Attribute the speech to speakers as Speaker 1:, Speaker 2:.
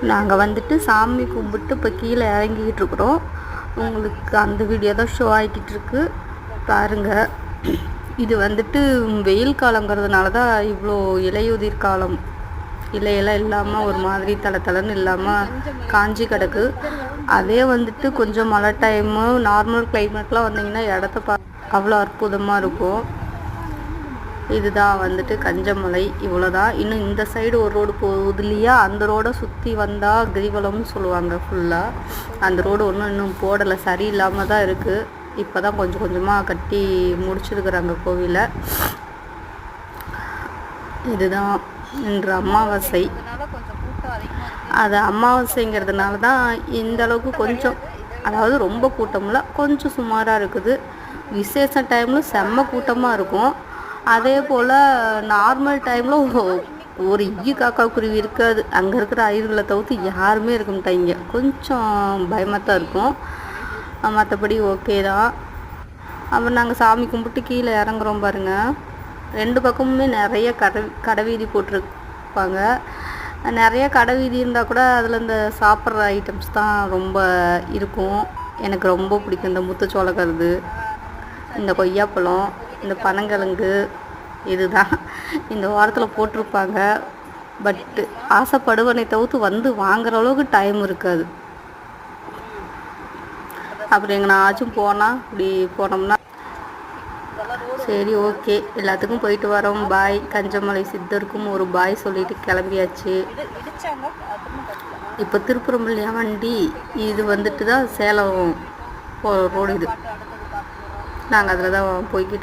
Speaker 1: நாங்கள் வந்துட்டு சாமி கும்பிட்டு இப்போ கீழே இறங்கிக்கிட்டு இருக்கிறோம். உங்களுக்கு அந்த வீடியோ தான் ஷோ ஆகிக்கிட்டு இருக்கு பாருங்கள். இது வந்துட்டு வெயில் காலங்கிறதுனால தான் இவ்வளோ இலையுதிர் காலம், இலையெல்லாம் இல்லாமல் ஒரு மாதிரி தளன்னு இல்லாமல் காஞ்சி கிடக்கு. அதே வந்துட்டு கொஞ்சம் மழை டைமு நார்மல் கிளைமேட்லாம் வந்தீங்கன்னா இடத்த அவ்வளோ அற்புதமாக இருக்கும். இதுதான் வந்துட்டு கஞ்சமலை. இவ்வளோதான். இன்னும் இந்த சைடு ஒரு ரோடு போகுது இல்லையா, அந்த ரோடை சுற்றி வந்தால் கிரிவலம்னு சொல்லுவாங்க ஃபுல்லாக. அந்த ரோடு ஒன்றும் இன்னும் போடலை, சரியில்லாமல் தான் இருக்குது. இப்போ தான் கொஞ்சம் கொஞ்சமாக கட்டி முடிச்சிருக்கிறாங்க கோவிலை. இதுதான் இன்று அமாவாசை. அது அமாவாசைங்கிறதுனால தான் இந்த அளவுக்கு கொஞ்சம், அதாவது ரொம்ப கூட்டமில்ல, கொஞ்சம் சுமாராக இருக்குது. விசேஷ டைமில் செம்ம கூட்டமாக இருக்கும். அதே போல் நார்மல் டைமில் ஒரு காக்கா குருவி இருக்காது. அங்கே இருக்கிற ஐயர்களை தவிர்த்து யாருமே இருக்க மாட்டாங்க. கொஞ்சம் பயமாக தான் இருக்கும். மற்றபடி ஓகே தான். அப்புறம் நாங்கள் சாமி கும்பிட்டு கீழே இறங்குறோம் பாருங்கள். 2 பக்கமுமே நிறைய கடை வீதி போட்டிருப்பாங்க. நிறைய கடை வீதி இருந்தால் கூட அதில் இந்த சாப்பிட்ற ஐட்டம்ஸ் தான் ரொம்ப இருக்கும். எனக்கு ரொம்ப பிடிக்கும் இந்த முத்துச்சோளக்கருது, இந்த கொய்யாப்பழம், இந்த பனங்கிழங்கு. இதுதான் இந்த வாரத்தில் போட்டிருப்பாங்க. பட்டு ஆசைப்படுவனை தவிர்த்து வந்து வாங்குற அளவுக்கு டைம் இருக்காது. அப்படி எங்கனாச்சும் போனால் இப்படி போனோம்னா சரி ஓகே, எல்லாத்துக்கும் போயிட்டு வரோம். பாய். கஞ்சமலை சித்தருக்கும் ஒரு பாய் சொல்லிட்டு கிளம்பியாச்சு. இப்போ திருப்புறம்பிள்ளையா வண்டி. இது வந்துட்டு தான் சேலம் போகிற ரோடு. இது நாங்கள் அதில் தான் போய்கிட்டு